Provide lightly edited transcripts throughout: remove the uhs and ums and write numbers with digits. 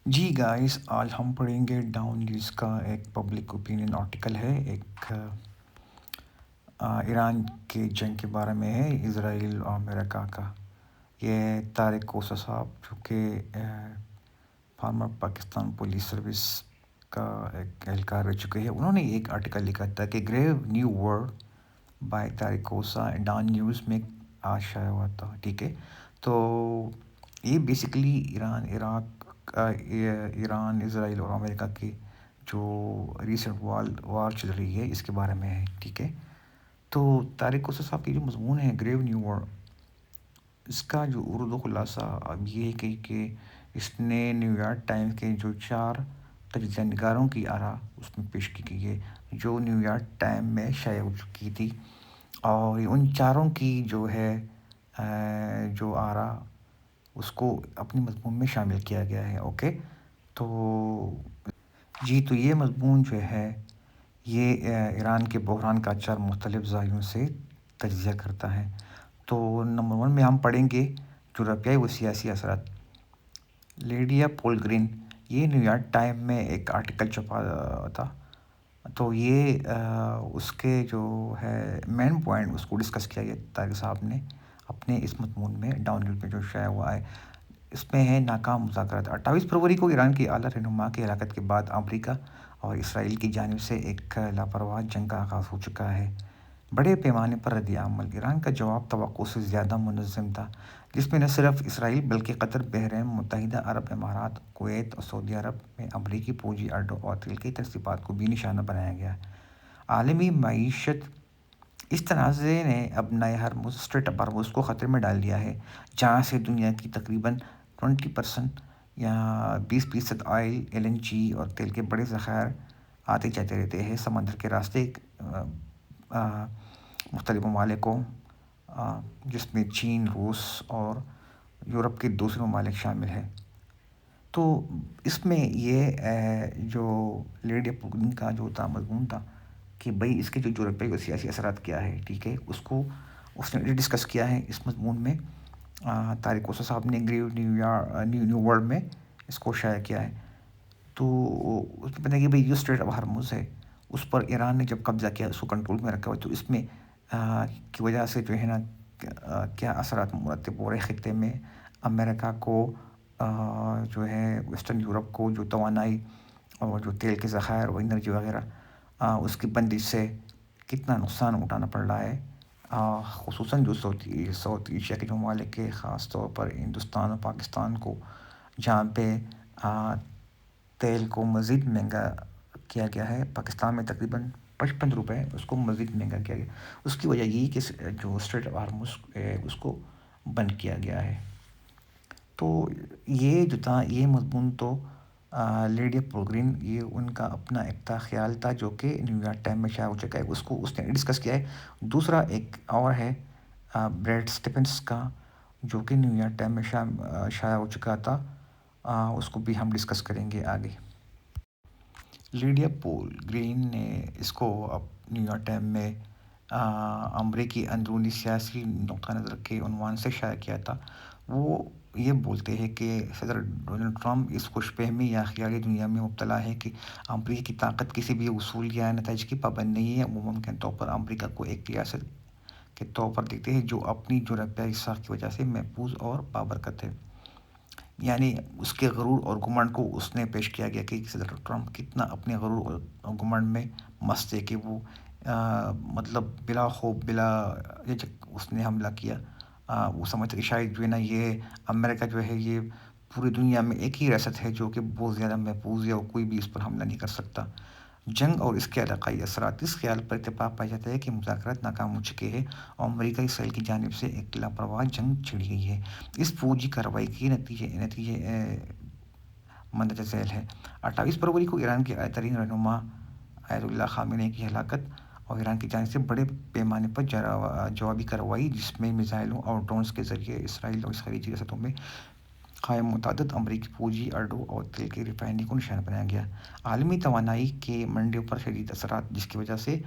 جی guys, آج ہم پڑھیں گے ڈاؤن نیوز کا ایک پبلک اوپینین آرٹیکل ہے، ایک ایران کے جنگ کے بارے میں ہے، اسرائیل اور امریکہ کا۔ یہ طارق کوسہ صاحب جو کہ فارمر پاکستان پولیس سروس کا ایک اہلکار رہ چکے ہیں، انہوں نے ایک آرٹیکل لکھا تھا کہ grave new world by Tariq Khosa Dawn news میں آج شائع ہوا تھا، ٹھیک ہے۔ تو یہ بیسیکلی ایران، اسرائیل اور امریکہ کی جو ریسنٹ وار چل رہی ہے اس کے بارے میں ہے، ٹھیک ہے۔ تو طارق کوسہ صاحب کی جو مضمون ہے گریو نیو ورڈ، اس کا جو اردو خلاصہ اب یہ ہے کہ اس نے نیو یارک ٹائمز کے جو 4 تجزیہ نگاروں کی آراء اس میں پیش کی گئی ہے، جو نیو یارک ٹائم میں شائع ہو چکی تھی، اور ان چاروں کی جو ہے جو آراء اس کو اپنی مضمون میں شامل کیا گیا ہے، اوکے۔ تو جی، تو یہ مضمون جو ہے یہ ایران کے بحران کا 4 مختلف زاویوں سے تجزیہ کرتا ہے۔ تو نمبر 1 میں ہم پڑھیں گے جغرافیائی و سیاسی اثرات۔ لیڈیا پولگرین، یہ نیو یارک ٹائم میں ایک آرٹیکل چھپا تھا، تو یہ اس کے جو ہے مین پوائنٹ اس کو ڈسکس کیا گیا طارق صاحب نے اپنے اس مضمون میں ڈاؤن نیوز میں جو شائع ہوا ہے۔ اس میں ہے ناکام مذاکرات۔ 28 فروری کو ایران کے اعلیٰ رہنما کی ہلاکت کے بعد امریکہ اور اسرائیل کی جانب سے ایک لاپرواہ جنگ کا آغاز ہو چکا ہے۔ بڑے پیمانے پر رد عمل۔ ایران کا جواب توقع سے زیادہ منظم تھا، جس میں نہ صرف اسرائیل بلکہ قطر، بحرین، متحدہ عرب امارات، کویت اور سعودی عرب میں امریکی فوجی اڈوں اور تیل کی ترسیبات کو بھی نشانہ بنایا گیا۔ عالمی معیشت۔ اس تنازع نے ابنائے ہرمز اسٹریٹ آف ہرمز کو خطرے میں ڈال دیا ہے، جہاں سے دنیا کی تقریباً 20% یا 20% آئل، LNG اور تیل کے بڑے ذخائر آتے جاتے رہتے ہیں۔ سمندر کے راستے مختلف ممالکوں جس میں چین، روس اور یورپ کے دوسرے ممالک شامل ہیں۔ تو اس میں یہ جو لیڈی پولگرین کا جو مضمون تھا کہ بھئی اس کے جو جغرافیائی و سیاسی اثرات کیا ہے، ٹھیک ہے، اس نے ڈسکس کیا ہے اس مضمون میں۔ طارق کوسہ صاحب نے گریو نیو ورلڈ میں اس کو شائع کیا ہے۔ تو اس میں پتہ ہے کہ بھئی جو اسٹریٹ آف ہرمز ہے اس پر ایران نے جب قبضہ کیا، اس کو کنٹرول میں رکھا ہوا، تو اس میں کی وجہ سے جو ہے نا کیا اثرات مرتب ہو رہے خطے میں۔ امریکہ کو جو ہے ویسٹرن یورپ کو جو توانائی اور جو تیل کے ذخائر اور انرجی وغیرہ اس کی بندش سے کتنا نقصان اٹھانا پڑ رہا ہے، خصوصاً جو ساؤتھ ایشیا کے جو ممالک ہے، خاص طور پر ہندوستان اور پاکستان کو، جہاں پہ تیل کو مزید مہنگا کیا گیا ہے۔ پاکستان میں تقریباً 55 روپے اس کو مزید مہنگا کیا گیا۔ اس کی وجہ یہی کہ جو اسٹریٹ آف ہرمز ہے اس کو بند کیا گیا ہے۔ تو یہ جو تھا یہ مضمون تو لیڈی پولگرین، یہ ان کا اپنا ایک خیال تھا جو کہ نیو یارک ٹائم میں شائع ہو چکا ہے، اس نے ڈسکس کیا ہے۔ دوسرا ایک اور ہے بریڈ اسٹیفنس کا، جو کہ نیو یارک ٹائم میں شائع ہو چکا تھا، اس کو بھی ہم ڈسکس کریں گے آگے۔ لیڈیا پولگرین نے اس کو اب نیو یارک ٹائم میں امریکی اندرونی سیاسی نقطہ نظر کے عنوان سے شائع کیا تھا۔ وہ یہ بولتے ہیں کہ صدر ڈونلڈ ٹرمپ اس خوش فہمی یا خیالی دنیا میں مبتلا ہے کہ امریکہ کی طاقت کسی بھی اصول یا نتائج کی پابند نہیں ہے۔ وہ ممکن طور پر امریکہ کو ایک ریاست کے طور پر دیکھتے ہیں جو اپنی جغرافیائی ساخت کی وجہ سے محفوظ اور بابرکت ہے۔ یعنی اس کے غرور اور گھمنڈ کو اس نے پیش کیا گیا کہ صدر ٹرمپ کتنا اپنے غرور اور گھمنڈ میں مست ہے کہ وہ مطلب بلا خوف بلا جھجک اس نے حملہ کیا۔ وہ سمجھتے کہ شاید جو ہے نا یہ امریکہ جو ہے یہ پوری دنیا میں ایک ہی ریاست ہے جو کہ بہت زیادہ محفوظ ہے اور کوئی بھی اس پر حملہ نہیں کر سکتا۔ جنگ اور اس کے علاقائی اثرات۔ اس خیال پر اتفاق پایا جاتا ہے کہ مذاکرات ناکام ہو چکے ہیں اور امریکہ اسرائیل کی جانب سے ایک لاپرواہ جنگ چھڑی گئی ہے۔ اس فوجی کارروائی کے نتیجے مندرجہ ذیل ہے۔ 28 فروری کو ایران کے اعلیٰ ترین رہنما آیت اللہ خامنہ کی ہلاکت اور ایران کی جانب سے بڑے پیمانے پر جوابی کارروائی، جس میں میزائلوں اور ڈرونز کے ذریعے اسرائیل اور اس خلیجی ریاستوں میں قائم متعدد امریکی فوجی اڈوں اور تیل کی ریفائنری کو نشانہ بنایا گیا۔ عالمی توانائی کے منڈیوں پر شدید اثرات، جس کی وجہ سے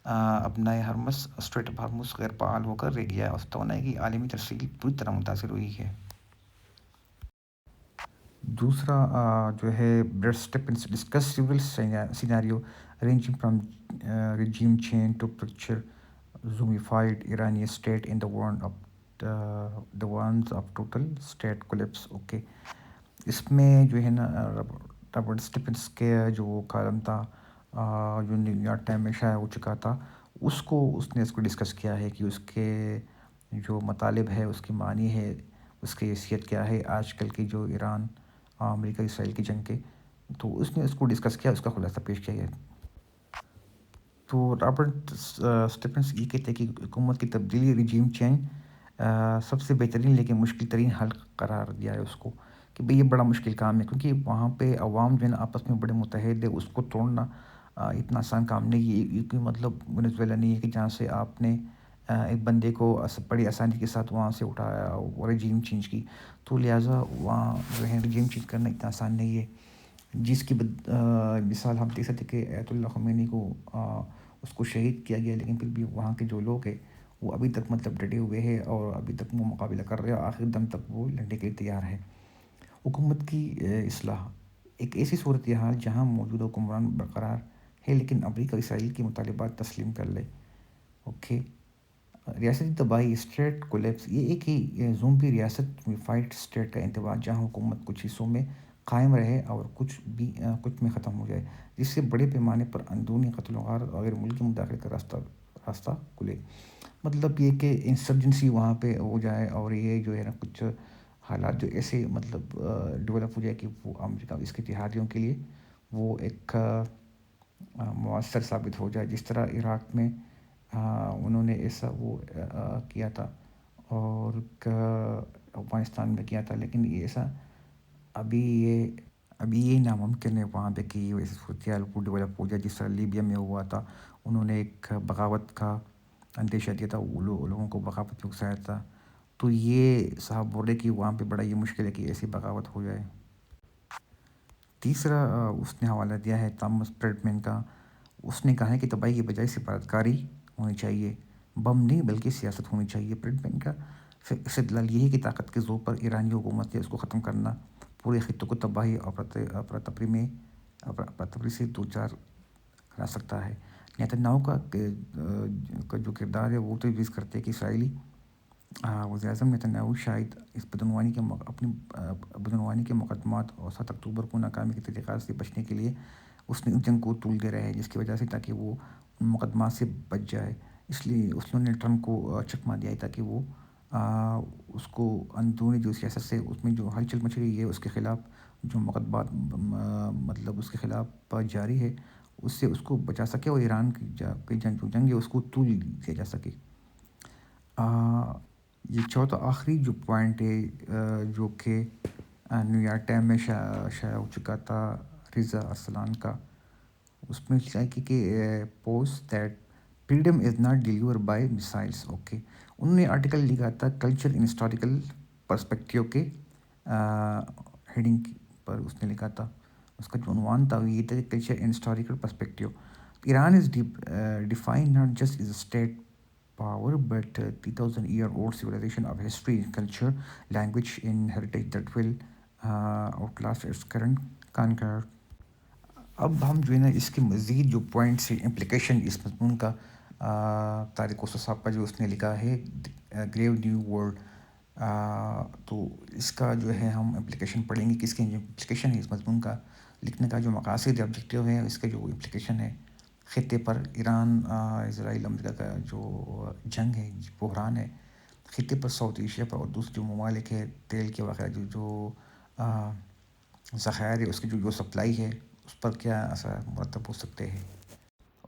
ابنائے ہرمز اسٹریٹ آف ہرمز غیر فعال ہو کر رہ گیا اور توانائی کی عالمی ترسیل پوری طرح متاثر ہوئی ہے۔ دوسرا جو ہے Brad Stephens discuss several scenario ranging from regime change to picture zoomified Iranian state in the ones of total state collapse. Okay, اس میں جو ہے نا رابرٹ اسٹیپنس کے جو کالم تھا جو نیو یارک ٹائم میں شائع ہو چکا تھا، اس نے اس کو ڈسکس کیا ہے کہ اس کے جو مطالب ہے، اس کی معنی ہے، اس کی حیثیت کیا ہے آج کل کی جو ایران امریکہ اسرائیل کی جنگ کے. تو اس نے اس کو ڈسکس کیا، اس کا خلاصہ پیش کیا گیا. تو رابرٹ اسٹیپنس یہ کہتے ہیں کہ حکومت کی تبدیلی رجیم چینج سب سے بہترین لیکن مشکل ترین حل قرار دیا ہے اس کو، کہ بھئی یہ بڑا مشکل کام ہے، کیونکہ وہاں پہ عوام جو ہے نا آپس میں بڑے متحد ہے، اس کو توڑنا اتنا آسان کام نہیں ہے. یہ کوئی مطلب ونیزویلا نہیں ہے کہ جہاں سے آپ نے ایک بندے کو بڑی آسانی کے ساتھ وہاں سے اٹھایا اور رجیم چینج کی. تو لہٰذا وہاں جو ہے رجیم چینج کرنا اتنا آسان نہیں ہے، جس کی مثال ہم دیکھ سکتے کہ آیت اللہ خمینی کو اس کو شہید کیا گیا، لیکن پھر بھی وہاں کے جو لوگ ہیں وہ ابھی تک مطلب ڈٹے ہوئے ہیں اور ابھی تک وہ مقابلہ کر رہے ہیں، اور آخر دم تک وہ لڑنے کے لیے تیار ہے. حکومت کی اصلاح ایک ایسی صورتحال جہاں موجودہ حکمران برقرار ہے لیکن امریکہ اسرائیل کی مطالبات تسلیم کر لے. اوکے، ریاستی تباہی اسٹیٹ کولیپس یہ ایک ہی زومبی ریاست یونیفائڈ اسٹیٹ کا انتباہ جہاں حکومت کچھ حصوں میں قائم رہے اور کچھ میں ختم ہو جائے، جس سے بڑے پیمانے پر اندرونی قتل و غارت اور غیر ملکی مداخلت کا راستہ کھلے. مطلب یہ کہ انسرجنسی وہاں پہ ہو جائے اور یہ جو ہے نا کچھ حالات جو ایسے مطلب ڈیولپ ہو جائے کہ وہ امریکہ اس کے اتحادیوں کے لیے وہ ایک مؤثر ثابت ہو جائے، جس طرح عراق میں انہوں نے ایسا وہ کیا تھا اور افغانستان میں کیا تھا. لیکن یہ ایسا ابھی یہ ناممکن ہے وہاں پہ کہ ویسے صورتحال کو ڈیولپ ہو جائے جس طرح لیبیا میں ہوا تھا. انہوں نے ایک بغاوت کا اندیشہ دیا تھا، لوگوں کو بغاوت میں اکسایا تھا. تو یہ صاحب بول رہے کہ وہاں پہ بڑا یہ مشکل ہے کہ ایسی بغاوت ہو جائے. تیسرا اس نے حوالہ دیا ہے تامس فریڈمین کا. اس نے کہا ہے کہ تباہی کے بجائے سفارتکاری ہونی چاہیے، بم نہیں بلکہ سیاست ہونی چاہیے. فریڈمین کا استدلال یہ ہے کہ طاقت کے زور پر ایرانی حکومت ہے اس کو ختم کرنا پورے خطے کو تباہی اور افراتفری سے دوچار کرا سکتا ہے. نیتن یاہو کا جو کردار ہے وہ تجویز کرتے ہیں کہ اسرائیلی وزیر اعظم نیتن یاہو شاید اس بدعنوانی کے مقدمات اور 7 اکتوبر کو ناکامی کے طریقات سے بچنے کے لیے اس نے اس جنگ کو طول دے رہے ہیں، جس کی وجہ سے تاکہ وہ ان مقدمات سے بچ جائے. اس لیے اس نے ٹرمپ کو چکمہ دیا ہے تاکہ وہ اس کو اندرونی جو سیاست سے اس میں جو ہلچل مچ رہی ہے اس کے خلاف جو مقدمات مطلب اس کے خلاف جاری ہے اس سے اس کو بچا سکے اور ایران کی جنگ ہے اس کو طول دیا جا سکے. یہ چوتھا آخری جو پوائنٹ ہے جو کہ نیو یارک ٹائم میں شائع ہو چکا تھا رضا ارسلان کا، اس میں کہ post that freedom is not deliver by missiles. Okay, انہوں نے آرٹیکل لکھا تھا کلچر ان ہسٹوریکل پرسپیکٹیو کے ہیڈنگ پر. اس نے لکھا تھا، اس کا جو عنوان تھا وہ یہ تھا کہ culture in historical perspective Iran is defined not just is a state power but 3,000-year-old civilization of history, culture, language and heritage that will outlast its current conqueror. اب ہم جو ہے نا اس کے مزید جو پوائنٹس امپلیکیشن اس مضمون کا طارق وسط صاحب کا جو اس نے لکھا ہے گریو نیو ورلڈ، تو اس کا جو ہے ہم امپلیکیشن پڑھیں گے کہ اس کے جو امپلیکیشن ہے اس مضمون کا لکھنے کا جو مقاصد آبجیکٹیو ہے اس کا جو امپلیکیشن ہے خطے پر ایران اسرائیل امریکہ کا جو جنگ ہے بحران ہے خطے پر ساؤتھ ایشیا پر اور دوسرے جو ممالک ہے تیل کے وغیرہ جو ذخائر ہے اس کی جو سپلائی ہے اس پر کیا اثرات مرتب ہو سکتے ہیں.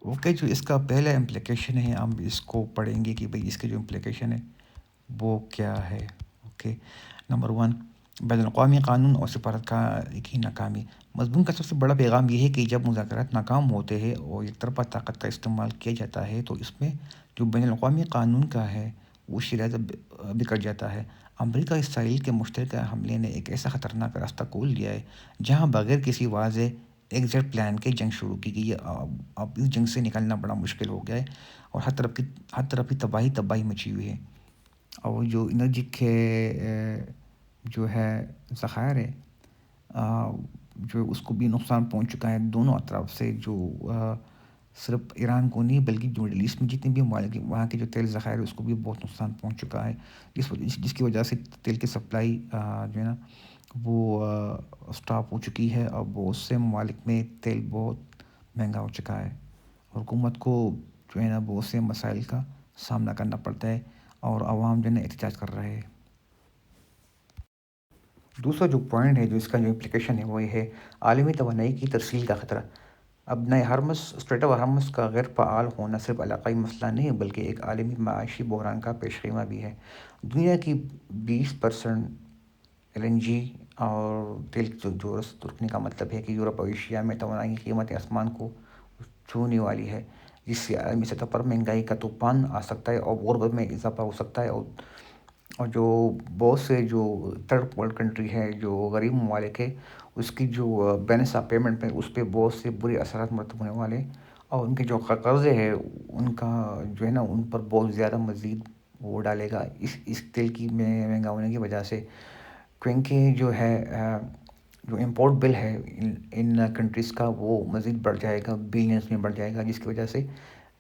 اوکے، جو اس کا پہلا امپلیکیشن ہے ہم اس کو پڑھیں گے کہ بھئی اس کے جو امپلیکیشن ہے وہ کیا ہے. اوکے، نمبر 1، بین الاقوامی قانون اور سفارتکاری کی ناکامی. مضمون کا سب سے بڑا پیغام یہ ہے کہ جب مذاکرات ناکام ہوتے ہیں اور یک طرفہ طاقت کا استعمال کیا جاتا ہے تو اس میں جو بین الاقوامی قانون کا ہے وہ شیرازہ بکھر جاتا ہے. امریکہ اسرائیل کے مشترکہ حملے نے ایک ایسا خطرناک راستہ کھول دیا ہے جہاں بغیر کسی واضح ایگزٹ پلان کے جنگ شروع کی گئی ہے. اب اس جنگ سے نکلنا بڑا مشکل ہو گیا ہے اور ہر طرف کی تباہی مچی ہوئی ہے. اور جو انرجی کے جو ہے ذخائر ہے جو اس کو بھی نقصان پہنچ چکا ہے دونوں طرف سے، جو صرف ایران کو نہیں بلکہ جو مڈل ایسٹ میں جتنے بھی ممالک ہیں وہاں کے جو تیل ذخائر ہے اس کو بھی بہت نقصان پہنچ چکا ہے، جس کی وجہ سے تیل کی سپلائی جو ہے نا وہ اسٹاپ ہو چکی ہے، اور بہت سے ممالک میں تیل بہت مہنگا ہو چکا ہے، اور حکومت کو جو ہے نا بہت سے مسائل کا سامنا کرنا پڑتا ہے، اور عوام جو ہے نا احتجاج کر رہے ہیں۔ دوسرا جو پوائنٹ ہے جو اس کا جو امپلیکیشن ہے وہ یہ ہے عالمی توانائی کی ترسیل کا خطرہ۔ اب نئے ہرمز اسٹریٹ آف ہرمز کا غیر فعال ہونا صرف علاقائی مسئلہ نہیں ہے بلکہ ایک عالمی معاشی بحران کا پیش خیمہ بھی ہے۔ دنیا کی 20% LNG اور تیل کی جو رست رکنے کا مطلب ہے کہ یورپ اور ایشیا میں توانائی کی قیمتیں آسمان کو چھونے والی ہے، جس سے عالمی سطح پر مہنگائی کا طوفان آ سکتا ہے اور غربت میں اضافہ ہو سکتا ہے، اور جو بہت سے جو تھرڈ ورلڈ کنٹری ہے، جو غریب ممالک ہے، اس کی جو بیلنس آف پیمنٹ پہ اس پہ بہت سے برے اثرات مرتب ہونے والے ہیں، اور ان کے جو قرضے ہیں ان کا جو ہے نا ان پر بہت زیادہ مزید وہ ڈالے گا اس تیل کی مہنگا ہونے کی وجہ سے، کیونکہ جو ہے جو امپورٹ بل ہے ان کنٹریز کا وہ مزید بڑھ جائے گا، بلینز میں بڑھ جائے گا، جس کی وجہ سے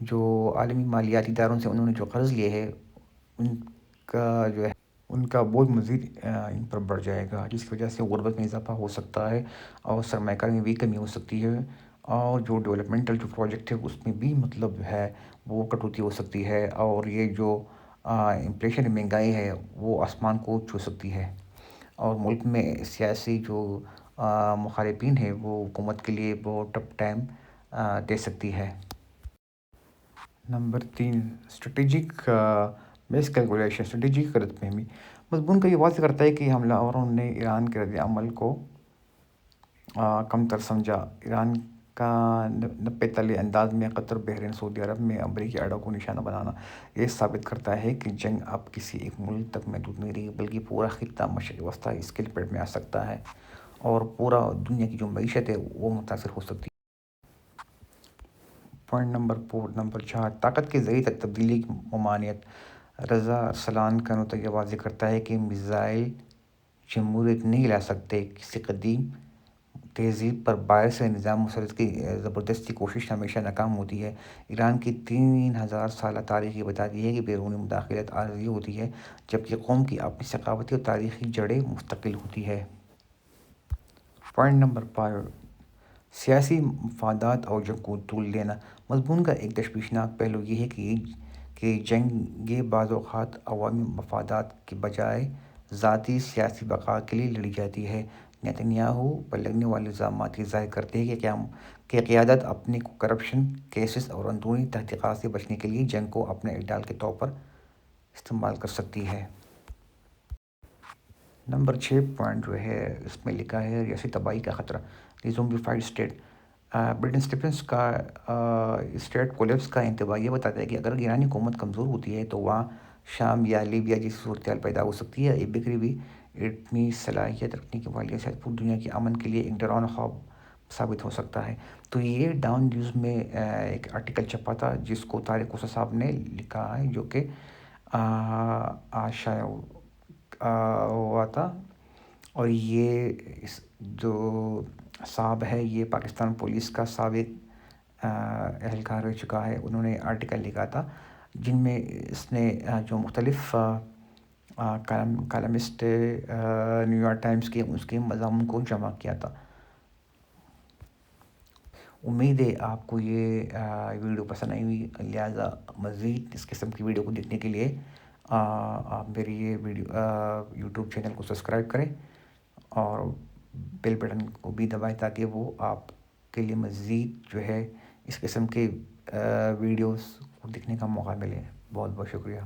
جو عالمی مالیاتی اداروں سے انہوں نے جو قرض لیے ہیں ان کا جو ہے ان کا بوجھ مزید ان پر بڑھ جائے گا، جس کی وجہ سے غربت میں اضافہ ہو سکتا ہے اور سرمایہ کاری میں بھی کمی ہو سکتی ہے، اور جو ڈیولپمنٹل جو پروجیکٹ ہے اس میں بھی مطلب ہے وہ کٹوتی ہو سکتی ہے، اور یہ جو انفلیشن مہنگائی ہے وہ آسمان کو چھو سکتی ہے، اور ملک میں سیاسی جو مخالفین ہیں وہ حکومت کے لیے بہت ٹف ٹائم دے سکتی ہے۔ نمبر 3، اسٹریٹجک مس کیلکولیشن، اسٹریٹجک غلط فہمی۔ مضمون کا یہ واضح کرتا ہے کہ حملہ آوروں نے ایران کے رد عمل کو کم تر سمجھا۔ ایران کا نپے تلے انداز میں قطر، بحرین، سعودی عرب میں امریکی اڈوں کو نشانہ بنانا یہ ثابت کرتا ہے کہ جنگ اب کسی ایک ملک تک محدود نہیں رہی بلکہ پورا خطہ مشرق وسطیٰ اس کے لپیٹ میں آ سکتا ہے، اور پورا دنیا کی جو معیشت ہے وہ متاثر ہو سکتی ہے۔ پوائنٹ نمبر 4، طاقت کے ذریعے تک تبدیلی کی ممانعت۔ رضا ارسلان کا نظریہ واضح کرتا ہے کہ میزائل جمہوریت نہیں لا سکتے، کسی قدیم تہذیب پر باعث نظام مسلط کی زبردستی کوشش ہمیشہ ناکام ہوتی ہے۔ ایران کی 3000 سالہ تاریخ یہ بتاتی ہے کہ بیرونی مداخلت عارضی ہوتی ہے جبکہ قوم کی اپنی ثقافتی اور تاریخی جڑیں مستقل ہوتی ہے۔ پوائنٹ نمبر 5، سیاسی مفادات اور جنگ کو طول دینا۔ مضمون کا ایک تشویشناک پہلو یہ ہے کہ جنگیں بعض اوقات عوامی مفادات کے بجائے ذاتی سیاسی بقا کے لیے لڑی جاتی ہے۔ نیتنیاہو پر لگنے والے الزامات یہ ظاہر کرتے ہیں کہ قیادت اپنے کرپشن کیسز اور اندرونی تحقیقات سے بچنے کے لیے جنگ کو اپنے اعتدال کے طور پر استعمال کر سکتی ہے۔ نمبر 6 پوائنٹ جو ہے اس میں لکھا ہے ریاسی تباہی کا خطرہ، دی زومبیفائڈ اسٹیٹ۔ برٹن اسٹیفنس کا اسٹیٹ کولیپس کا انتباہ یہ بتاتا ہے کہ اگر ایرانی حکومت کمزور ہوتی ہے تو وہاں شام یا لیبیا جیسی صورتحال پیدا ہو سکتی ہے۔ ایک بکھری ہوئی ایٹمی صلاحیت رکھنے کے والے شاید پوری دنیا کے امن کے لیے ایک ڈراؤنا خواب ثابت ہو سکتا ہے۔ تو یہ ڈاؤن نیوز میں ایک آرٹیکل چھپا تھا جس کو طارق موسیٰ صاحب نے لکھا ہے، جو کہ آج شائع ہوا تھا، اور یہ جو صاحب ہے یہ پاکستان پولیس کا سابق اہلکار رہ چکا ہے۔ انہوں نے آرٹیکل لکھا تھا جن میں اس نے جو مختلف کالمسٹ نیو یارک ٹائمز کے اس کے مضامون کو جمع کیا تھا۔ امید ہے آپ کو یہ ویڈیو پسند آئی ہوئی، لہٰذا مزید اس قسم کی ویڈیو کو دیکھنے کے لیے آپ میری یہ یوٹیوب چینل کو سبسکرائب کریں اور بیل بٹن کو بھی دبائیں تاکہ وہ آپ کے لیے مزید جو ہے اس قسم کے ویڈیوز کو دیکھنے کا موقع ملے۔ بہت بہت شکریہ۔